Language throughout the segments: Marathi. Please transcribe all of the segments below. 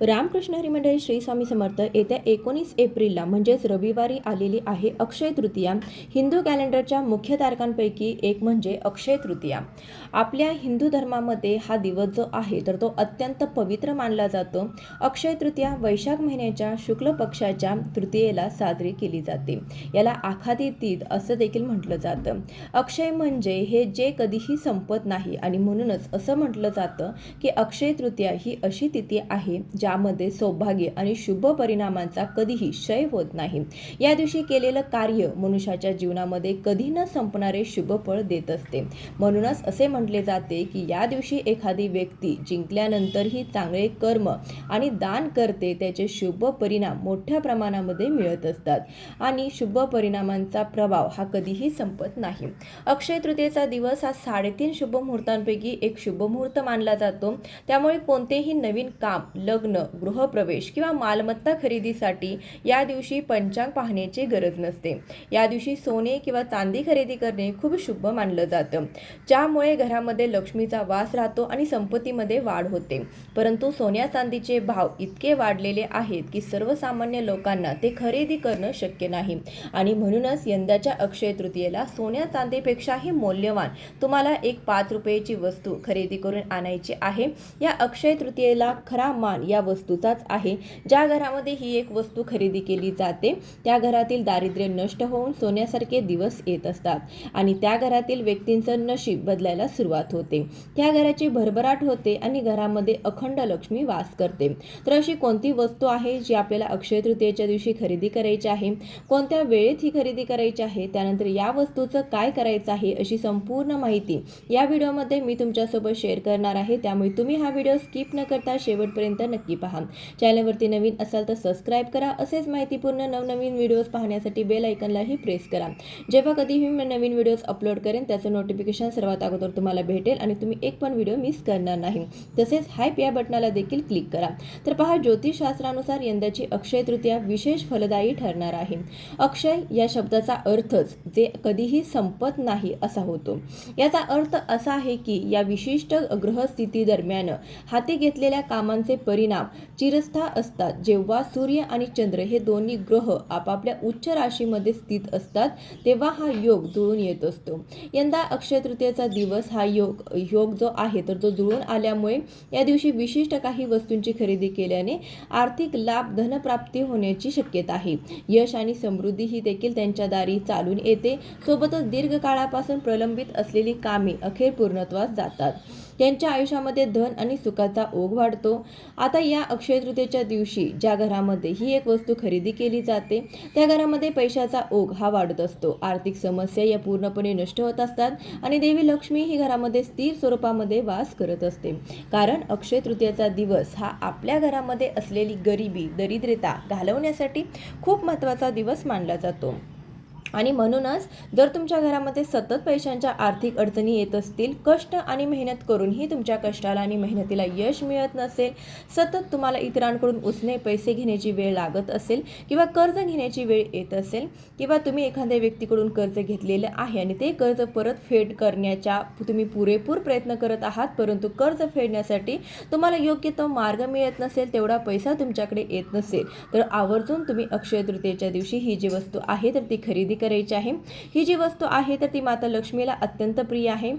रामकृष्ण हरी मंडळी श्री स्वामी समर्थ येत्या 19 एप्रिलला म्हणजेच रविवारी आलेली आहे अक्षय तृतीया। हिंदू कॅलेंडरच्या मुख्य तारखांपैकी एक म्हणजे अक्षय तृतीया। आपल्या हिंदू धर्मामध्ये हा दिवस जो आहे तर तो अत्यंत पवित्र मानला जातो। अक्षय तृतीया वैशाख महिन्याच्या शुक्ल पक्षाच्या तृतीयेला साजरी केली जाते। याला आखाती तीज असं देखील म्हटलं जातं। अक्षय म्हणजे हे जे कधीही संपत नाही आणि म्हणूनच असं म्हटलं जातं की अक्षय तृतीया ही अशी तिथी आहे ज्यामध्ये सौभाग्य आणि शुभ परिणामांचा कधीही क्षय होत नाही। या दिवशी केलेलं कार्य मनुष्याच्या जीवनामध्ये कधी न संपणारे शुभ फळ देत असते। म्हणूनच असे म्हटले जाते की या दिवशी एखादी व्यक्ती जिंकल्यानंतरही चांगले कर्म आणि दान करते त्याचे शुभ परिणाम मोठ्या प्रमाणामध्ये मिळत असतात आणि शुभ परिणामांचा प्रभाव हा कधीही संपत नाही। अक्षय तृतीयेचा दिवस हा 3.5 शुभ मुहूर्तांपैकी एक शुभ मुहूर्त मानला जातो। त्यामुळे कोणतेही नवीन काम, लग्न, गृहप्रवेश किंवा मालमत्ता खरेदीसाठी या दिवशी पंचांग पाहण्याची गरज नसते। या दिवशी सोने किंवा चांदी खरेदी करणे खूप शुभ मानलं जातं, ज्यामुळे घरामध्ये लक्ष्मीचा वास राहतो आणि संपत्तीमध्ये वाढ होते। परंतु सोन्या चांदीचे भाव इतके वाढलेले आहेत की सर्वसामान्य लोकांना ते खरेदी करणं शक्य नाही आणि म्हणूनच यंदाच्या अक्षय तृतीयेला सोन्या चांदीपेक्षाही मौल्यवान तुम्हाला एक 5 रुपयाची वस्तू खरेदी करून आणायची आहे। या अक्षय तृतीयेला खरा मान या वस्तूचाच आहे। ज्या घरामध्ये ही एक वस्तू खरेदी केली जाते त्या घरातील दारिद्र्य नष्ट होऊन सोन्यासारखे दिवस येत असतात आणि त्या घरातील व्यक्तींचं नशीब बदलायला सुरुवात होते। त्या घराची भरभराट होते आणि घरामध्ये अखंड लक्ष्मी वास करते। तर अशी कोणती वस्तू आहे जी आपल्याला अक्षय तृतीयेच्या दिवशी खरेदी करायची आहे, कोणत्या वेळेत ही खरेदी करायची आहे, त्यानंतर या वस्तूचं काय करायचं आहे अशी संपूर्ण माहिती या व्हिडिओमध्ये मी तुमच्यासोबत शेअर करणार आहे। त्यामुळे तुम्ही हा व्हिडिओ स्किप न करता शेवटपर्यंत नक्की पहा। चॅनलवरती नवीन असाल तर सबस्क्राईब करा। असेच माहितीपूर्ण नवनवीन व्हिडिओज पाहण्यासाठी बेल आयकॉनलाही प्रेस करा। जेव्हा कधीही मी नवीन व्हिडिओज अपलोड करेन त्याचं नोटिफिकेशन सर्वात अगोदर तुम्हाला भेटेल आणि तुम्ही एक पण व्हिडिओ मिस करणार नाही। तसेच हाईप या बटनाला देखील क्लिक करा। तर पहा, ज्योतिषशास्त्रानुसार यंदाची अक्षय तृतीया विशेष फलदायी ठरणार आहे। अक्षय या शब्दाचा अर्थच जे कधीही संपत नाही असा होतो। याचा अर्थ असा आहे की या विशिष्ट ग्रहस्थिती दरम्यान हाती घेतलेल्या कामांचे परिणाम चिरस्थायी असतात। जेव्हा सूर्य आणि चंद्र हे दोन्ही ग्रह आपापल्या उच्च राशीमध्ये स्थित असतात तेव्हा हा योग जुळून येत असतो। यंदा अक्षय तृतीयेचा दिवस हा योग जो आहे तर तो जुळून आल्यामुळे या दिवशी विशिष्ट काही वस्तूंची खरेदी केल्याने आर्थिक लाभ, धनप्राप्ती होण्याची शक्यता आहे। यश आणि समृद्धी ही देखील त्यांच्या दारी चालून येते। सोबतच दीर्घकाळापासून प्रलंबित असलेली कामे अखेर पूर्णत्वास जातात। त्यांच्या आयुष्यामध्ये धन आणि सुखाचा ओघ वाढतो। आता या अक्षय तृतीयेच्या दिवशी ज्या घरामध्ये ही एक वस्तू खरेदी केली जाते त्या घरामध्ये पैशाचा ओघ हा वाढत असतो। आर्थिक समस्या या पूर्णपणे नष्ट होत असतात आणि देवी लक्ष्मी ही घरामध्ये स्थिर स्वरूपामध्ये वास करत असते। कारण अक्षय तृतीयेचा दिवस हा आपल्या घरामध्ये असलेली गरिबी, दरिद्रता घालवण्यासाठी खूप महत्त्वाचा दिवस मानला जातो आणि म्हणूनच जर तुमच्या घरामध्ये सतत पैशांच्या आर्थिक अडचणी येत असतील, कष्ट आणि मेहनत करूनही तुमच्या कष्टाला आणि मेहनतीला यश मिळत नसेल, सतत तुम्हाला इतरांकडून उसने पैसे घेण्याची वेळ लागत असेल किंवा कर्ज घेण्याची वेळ येत असेल किंवा तुम्ही एखाद्या व्यक्तीकडून कर्ज घेतलेलं आहे आणि ते कर्ज परतफेड करण्याचा तुम्ही पुरेपूर प्रयत्न करत आहात, परंतु कर्ज फेडण्यासाठी तुम्हाला योग्य तो मार्ग मिळत नसेल, तेवढा पैसा तुमच्याकडे येत नसेल, तर आवर्जून तुम्ही अक्षय तृतीयेच्या दिवशी ही जी वस्तू आहे तर ती खरेदी करायची आहे। ही जी वस्तू आहे तर ती माता लक्ष्मीला अत्यंत प्रिय आहे।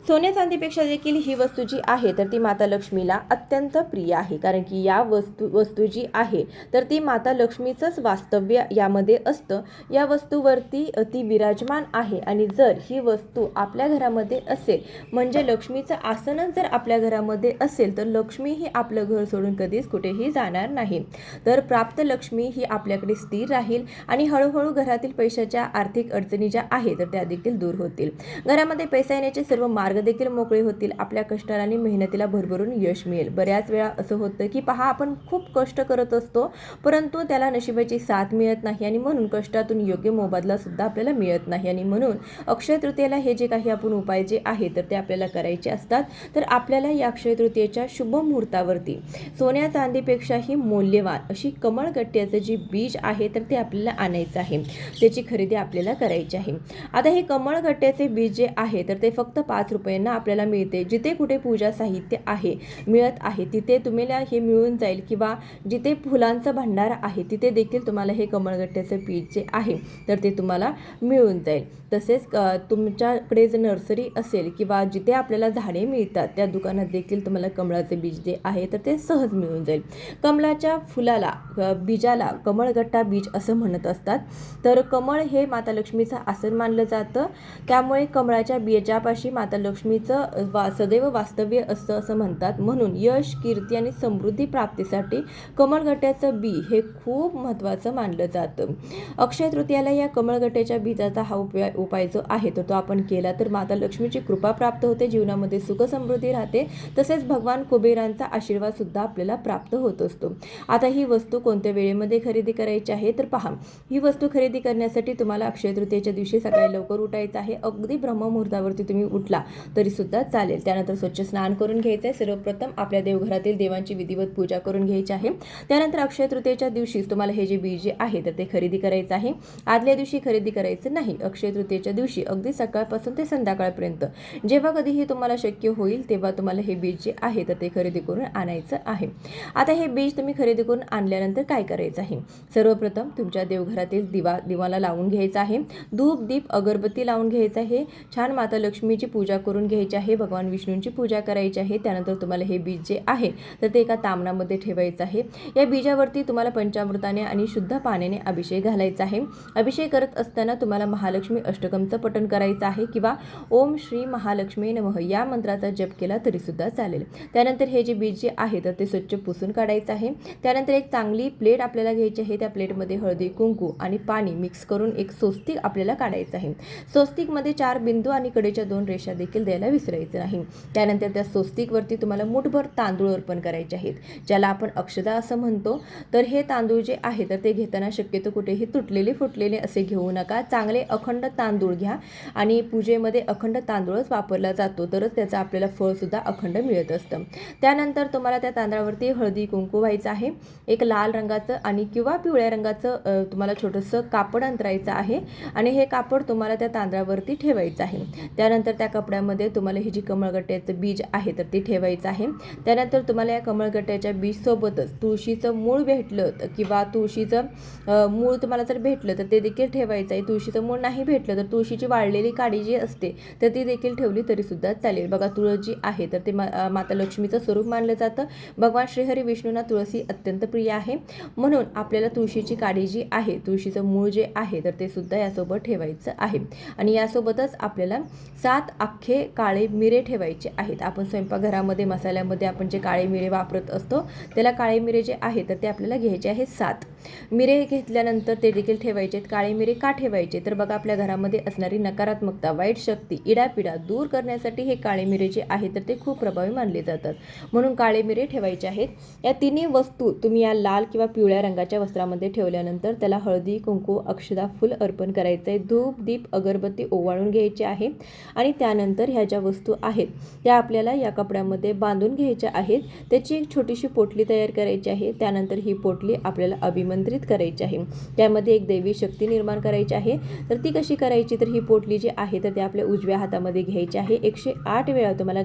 सोन्या चांदीपेक्षा देखील ही वस्तू जी आहे तर ती माता लक्ष्मीला अत्यंत प्रिय आहे, कारण की या वस्तू जी आहे तर ती माता लक्ष्मीचंच वास्तव्य यामध्ये असतं। या वस्तूवरती ती विराजमान आहे आणि जर ही वस्तू आपल्या घरामध्ये असेल म्हणजे लक्ष्मीचं आसनच जर आपल्या घरामध्ये असेल तर लक्ष्मी ही आपलं घर सोडून कधीच कुठेही जाणार नाही। तर प्राप्त लक्ष्मी ही आपल्याकडे स्थिर राहील आणि हळूहळू घरातील पैशाच्या आर्थिक अडचणी ज्या आहेत तर त्या देखील दूर होतील। घरामध्ये पैसा येण्याचे सर्व मार्ग देखील मोकळे होतील। आपल्या कष्टाला आणि मेहनतीला भरभरून यश मिळेल। बऱ्याच वेळा असं होतं की पहा, आपण खूप कष्ट करत असतो परंतु त्याला नशिबाची साथ मिळत नाही आणि म्हणून कष्टातून योग्य मोबदला सुद्धा आपल्याला मिळत नाही आणि म्हणून अक्षय तृतीयेला हे जे काही आपण उपाय जे आहे तर ते आपल्याला करायचे असतात। तर आपल्याला या अक्षय तृतीयेच्या शुभ मुहूर्तावरती सोन्या चांदीपेक्षाही मौल्यवान अशी कमळगट्ट्याचं जे बीज आहे तर ते आपल्याला आणायचं आहे, त्याची खरेदी आपल्याला करायची आहे। आता हे कमळगट्ट्याचे बीज जे आहे तर ते फक्त 5 रुपयांना आपल्याला मिळते. जिथे कुठे पूजा साहित्य आहे मिळत आहे तिथे तुम्हाला हे मिळून जाईल, किंवा जिथे फुलांचा भंडार आहे तिथे देखील तुम्हाला हे कमळगट्ट्याचं बीज जे आहे तर ते तुम्हाला मिळून जाईल. तसेच तुमच्याकडे जर नर्सरी असेल किंवा जिथे आपल्याला झाडे मिळतात त्या दुकानात देखील तुम्हाला कमळाचे बीज जे आहे तर ते सहज मिळून जाईल. कमळाच्या फुलाला बीजाला कमळगट्टा बीज असं म्हणत असतात. तर कमळ हे माता लक्ष्मीचं आसन मानलं जातं, त्यामुळे कमळाच्या बीजापाशी माता लक्ष्मीचं सदैव वास्तव्य असतं असं म्हणतात. म्हणून यश, कीर्ती आणि समृद्धी प्राप्तीसाठी कमळगट्ट्याचं बी हे खूप महत्त्वाचं मानलं जातं. अक्षय तृतीयाला या कमळगट्ट्याच्या बीजाचा हा उपाय जो आहे तो आपण केला तर माता लक्ष्मीची कृपा प्राप्त होते, जीवनामध्ये सुख समृद्धी राहते, तसेच भगवान कुबेरांचा आशीर्वाद सुद्धा आपल्याला प्राप्त होत असतो. आता ही वस्तू कोणत्या वेळेमध्ये खरेदी करायची आहे तर पहा, ही वस्तू खरेदी करण्यासाठी तुम्हाला अक्षय तृतीयेच्या दिवशी सकाळी लवकर उठायचं आहे. अगदी ब्रह्ममुहूर्तावरती तुम्ही उठला तरी सुद्धा चालेल. त्यानंतर स्वच्छ स्नान करून घ्यायचं आहे. सर्वप्रथम आपल्या देवघरातील देवांची विधिवत पूजा करून घ्यायची आहे. त्यानंतर अक्षय तृतीयेच्या दिवशीच तुम्हाला हे जे बीज जे आहे तर ते खरेदी करायचं आहे. आदल्या दिवशी खरेदी करायचं नाही. अक्षय तृतीयेच्या दिवशी अगदी सकाळपासून ते संध्याकाळपर्यंत जेव्हा कधीही तुम्हाला शक्य होईल तेव्हा तुम्हाला हे बीज जे आहे तर ते खरेदी करून आणायचं आहे. आता हे बीज तुम्ही खरेदी करून आणल्यानंतर काय करायचं आहे, सर्वप्रथम तुमच्या देवघरातील दिवाला लावून घ्यायचा आहे. धूप, दीप, अगरबत्ती लावून घ्यायचं आहे. छान माता लक्ष्मीची पूजा करून घ्यायची आहे. भगवान विष्णूंची पूजा करायची आहे. त्यानंतर तुम्हाला हे बीज जे आहे तर ते एका तामणामध्ये ठेवायचं आहे. या बीजावरती तुम्हाला पंचामृताने आणि शुद्ध पाण्याने अभिषेक घालायचा आहे. अभिषेक करत असताना तुम्हाला महालक्ष्मी अष्टकमचं पठण करायचं आहे किंवा ओम श्री महालक्ष्मी नमः या मंत्राचा जप केला तरी सुद्धा चालेल. त्यानंतर हे जे बीज जे आहे तर ते स्वच्छ पुसून काढायचं आहे. त्यानंतर एक चांगली प्लेट आपल्याला घ्यायची आहे. त्या प्लेटमध्ये हळदी, कुंकू आणि पाणी मिक्स करून एक स्वस्तिक आपल्याला काढायचं आहे. स्वस्तिकमध्ये 4 बिंदू आणि कडेच्या 2 रेषा देखील द्यायला विसरायचं नाही. त्यानंतर त्या स्वस्तिकवरती तुम्हाला मुठभर तांदूळ अर्पण करायचे आहेत, ज्याला आपण अक्षदा असं म्हणतो. तर हे तांदूळ जे आहे तर ते घेताना शक्यतो कुठेही तुटलेले फुटलेले असे घेऊ नका. चांगले अखंड तांदूळ घ्या आणि पूजेमध्ये अखंड तांदूळच वापरला जातो, तरच त्याचं आपल्याला फळसुद्धा अखंड मिळत असतं. त्यानंतर तुम्हाला त्या तांदळावरती हळदी कुंकू व्हायचं आहे. एक लाल रंगाचं आणि किंवा पिवळ्या रंगाचं तुम्हाला छोटंसं कापड अंतरायचं आहे आणि हे कापड तुम्हाला त्या तांदळावरती ठेवायचं आहे. त्यानंतर त्या कपड्यामध्ये तुम्हाला ही जी कमळगट्ट्याचं बीज आहे तर ते ठेवायचं आहे. त्यानंतर तुम्हाला या कमळगट्ट्याच्या बीजसोबतच तुळशीचं मूळ भेटलं किंवा तुळशीचं मूळ तुम्हाला जर भेटलं तर ते देखील ठेवायचं आहे. तुळशीचं मूळ नाही भेटलं तर तुळशीची वाळलेली काडी जी असते तर ती देखील ठेवली तरी सुद्धा चालेल. बघा, तुळस जी आहे तर ते माता लक्ष्मीचं स्वरूप मानलं जातं. भगवान श्रीहरी विष्णूंना तुळसी अत्यंत प्रिय आहे, म्हणून आपल्याला तुळशीची काडी जी आहे, तुळशीचं मूळ जे आहे तर ते सुद्धा यासोबत ठेवायचं आहे. आणि यासोबतच आपल्याला 7 अख्खे काळे मिरे ठेवायचे आहेत. आपण स्वयंपाकघरामध्ये मसाल्यामध्ये आपण जे काळे मिरे वापरत असतो त्याला काळे मिरे जे आहे तर ते आपल्याला घ्यायचे आहेत. 7 मिरे घेतल्यानंतर ते देखील ठेवायचे आहेत. काळे मिरे का ठेवायचे तर बघा, आपल्या घरामध्ये असणारी नकारात्मकता, वाईट शक्ती, इडापिडा दूर करण्यासाठी हे काळे मिरे जे आहे तर ते खूप प्रभावी मानले जातात, म्हणून काळे मिरे ठेवायचे आहेत. या तिन्ही वस्तू तुम्ही या लाल किंवा पिवळ्या रंगाच्या वस्त्रामध्ये ठेवल्यानंतर त्याला हळदी, कुंकू, अक्षदा, फुल अर्पण करायचं आहे. धूप, दीप, अगरबत्ती ओवाळून घ्यायची आहे आणि त्यानंतर ह्या ज्या वस्तू आहेत त्या आपल्याला या कपड्यामध्ये बांधून घ्यायच्या आहेत. त्याची एक छोटीशी पोटली तयार करायची आहे. त्यानंतर ही पोटली आपल्याला अभिमंत्रित करायची आहे. त्यामध्ये एक दैवी शक्ती निर्माण करायची आहे. तर ती कशी करायची तर ही पोटली जी आहे तर ते आपल्या उजव्या हातामध्ये घ्यायची आहे. 108 वेळा तुम्हाला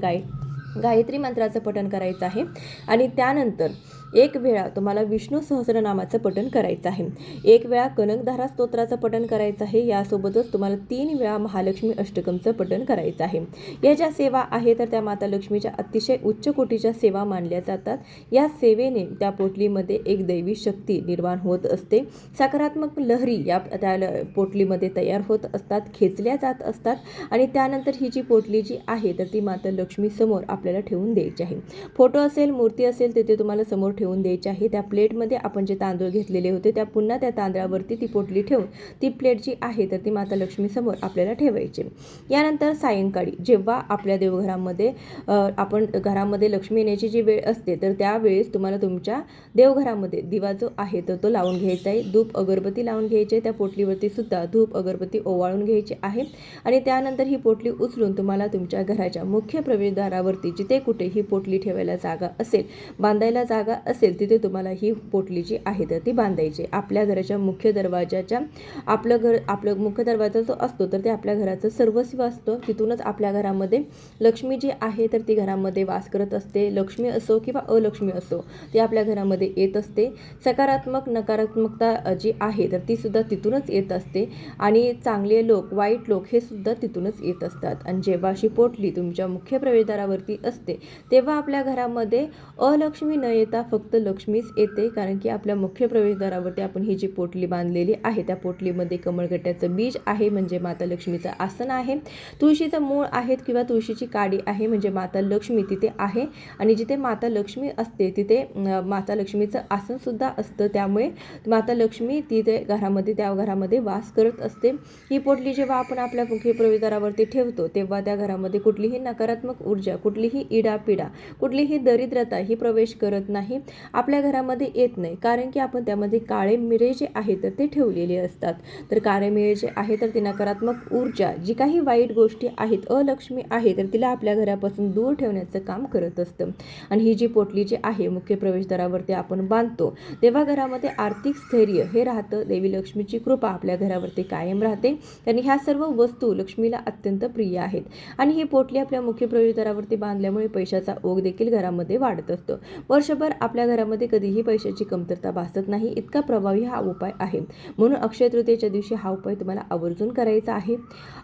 गायत्री मंत्राचं पठण करायचं आहे आणि त्यानंतर 1 वेळा तुम्हाला विष्णू सहस्रनामाचं पठण करायचं आहे. 1 वेळा कनकधारा स्तोत्राचं पठण करायचं आहे. यासोबतच तुम्हाला 3 वेळा महालक्ष्मी अष्टकमचं पठण करायचं आहे. या ज्या सेवा आहे तर त्या माता लक्ष्मीच्या अतिशय उच्च कोटीच्या सेवा मानल्या जातात. या सेवेने त्या पोटलीमध्ये एक दैवी शक्ती निर्माण होत असते. सकारात्मक लहरी या त्या पोटलीमध्ये तयार होत असतात, खेचल्या जात असतात आणि त्यानंतर ही जी पोटली जी आहे तर ती माता लक्ष्मी समोर आपल्याला ठेवून द्यायची आहे. फोटो असेल, मूर्ती असेल तिथे तुम्हाला समोर ठेवून द्यायची आहे. त्या प्लेटमध्ये आपण जे तांदूळ घेतलेले होते त्या पुन्हा त्या तांदळावरती ती पोटली ठेवून ती प्लेट जी आहे तर ती माता लक्ष्मी समोर आपल्याला ठेवायची. यानंतर सायंकाळी जेव्हा आपल्या देवघरामध्ये आपण घरामध्ये लक्ष्मी येण्याची जी वेळ असते तर त्यावेळेस तुम्हाला तुमच्या देवघरामध्ये दिवा जो आहे तर तो लावून घ्यायचा आहे. धूप अगरबत्ती लावून घ्यायची. त्या पोटलीवरती सुद्धा धूप अगरबत्ती ओवाळून घ्यायची आहे आणि त्यानंतर ही पोटली उचलून तुम्हाला तुमच्या घराच्या मुख्य प्रवेशद्वारावरती जिथे कुठे ही पोटली ठेवायला जागा असेल, बांधायला जागा असेल तिथे तुम्हाला ही पोटली जी आहे तर ती बांधायची. आपल्या घराच्या मुख्य दरवाजाच्या आपलं मुख्य दरवाजा जो असतो तर ते आपल्या घराचं सर्वस्व असतं. तिथूनच आपल्या घरामध्ये लक्ष्मी जी आहे तर ती घरामध्ये वास करत असते. लक्ष्मी असो किंवा अलक्ष्मी असो ती आपल्या घरामध्ये येत असते. सकारात्मक नकारात्मकता जी आहे तर ती सुद्धा तिथूनच येत असते आणि चांगले लोक वाईट लोक हे सुद्धा तिथूनच येत असतात. आणि जेव्हा अशी पोटली तुमच्या मुख्य प्रवेशद्वारावरती असते तेव्हा आपल्या घरामध्ये अलक्ष्मी न येता फक्त लक्ष्मीच येते. कारण की आपल्या मुख्य प्रवेशद्वारावरती आपण ही जी पोटली बांधलेली आहे त्या पोटलीमध्ये कमळगट्ट्याचं बीज आहे म्हणजे माता लक्ष्मीचं आसन आहे. तुळशीचं मूळ आहेत किंवा तुळशीची काडी आहे म्हणजे माता लक्ष्मी तिथे आहे. आणि जिथे माता लक्ष्मी असते तिथे माता लक्ष्मीचं आसन सुद्धा असतं. त्यामुळे माता लक्ष्मी तिथे त्या घरामध्ये वास करत असते. ही पोटली जेव्हा आपण आपल्या मुख्य प्रवेशद्वारावरती ठेवतो तेव्हा त्या घरामध्ये कुठलीही नकारात्मक ऊर्जा, कुठलीही इडापिडा, कुठलीही दरिद्रता ही प्रवेश करत नाही, आपल्या घरामध्ये येत नाही. कारण की आपण त्यामध्ये काळे मिरे जे आहे तर ते ठेवलेले असतात. तर काळे मिरे जे आहे तर ती नकारात्मक ऊर्जा, जी काही वाईट गोष्टी आहेत, अलक्ष्मी आहे तर तिला आपल्या घरापासून दूर ठेवण्याचं काम करत असतं. आणि ही जी पोटली जी आहे मुख्य प्रवेशद्वारावरती आपण बांधतो तेव्हा घरामध्ये आर्थिक स्थैर्य हे राहतं. देवी लक्ष्मीची कृपा आपल्या घरावरती कायम राहते. आणि ह्या सर्व वस्तू लक्ष्मीला अत्यंत प्रिय आहेत. आणि ही पोटली आपल्या मुख्य प्रवेशद्वारावरती बांधल्यामुळे पैशाचा ओघ देखील घरामध्ये वाढत असतो. वर्षभर आपल्या घरामध्ये कधीही पैशाची कमतरता भासत नाही, इतका प्रभावी हा उपाय आहे. म्हणून अक्षय तृतीयेच्या दिवशी हा उपाय तुम्हाला आवर्जून करायचा आहे.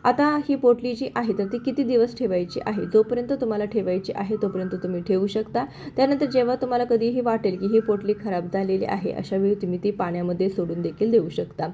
आता ही पोटली जी आहे तर ती किती दिवस ठेवायची आहे, जोपर्यंत तुम्हाला ठेवायची आहे तोपर्यंत तुम्ही ठेवू शकता. त्यानंतर जेव्हा तुम्हाला कधीही वाटेल की ही पोटली खराब झालेली आहे अशा वेळी तुम्ही ती पाण्यामध्ये सोडून देखील देऊ शकता.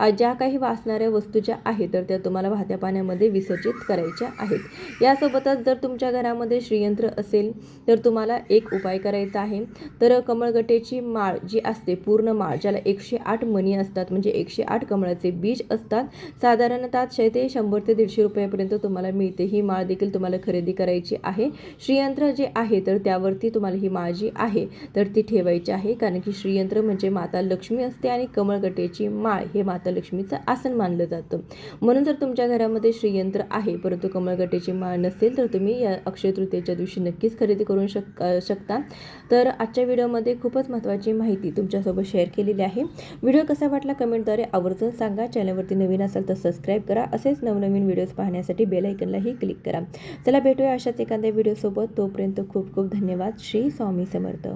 ज्या काही वासणाऱ्या वस्तू ज्या आहेत तर त्या तुम्हाला वाहत्या पाण्यामध्ये विसर्जित करायच्या आहेत. यासोबतच जर तुमच्या घरामध्ये श्रीयंत्र असेल तर तुम्हाला एक उपाय करायचा आहे. तर कमळगट्ट्याची माळ जी असते, पूर्ण माळ, ज्याला 108 मणी असतात म्हणजे 108 कमळाचे बीज असतात, साधारणतः 100 ते 150 रुपयापर्यंत तुम्हाला मिळते. ही माळ देखील तुम्हाला खरेदी करायची आहे. श्रीयंत्र जे आहे तर त्यावरती तुम्हाला ही माळ जी आहे तर ती ठेवायची आहे. कारण की श्रीयंत्र म्हणजे माता लक्ष्मी असते आणि कमळगट्ट्याची माळ हे माता लक्ष्मीचं आसन मानलं जातं. म्हणून जर तुमच्या घरामध्ये श्रीयंत्र आहे परंतु कमळगट्ट्याची माळ नसेल तर तुम्ही या अक्षय तृतीयेच्या दिवशी नक्कीच खरेदी करू शकता. तर आजच्या व्हिडिओमध्ये खूपच महत्त्वाची माहिती तुमच्यासोबत शेअर केलेली आहे. व्हिडिओ कसा वाटला कमेंटद्वारे आवर्जून सांगा. चॅनलवरती नवीन असाल तर सबस्क्राईब करा. असेच नवनवीन व्हिडिओज पाहण्यासाठी बेल आयकॉनलाही क्लिक करा. चला भेटूया अशाच एखाद्या व्हिडिओसोबत. तोपर्यंत खूप खूप धन्यवाद. श्री स्वामी समर्थ.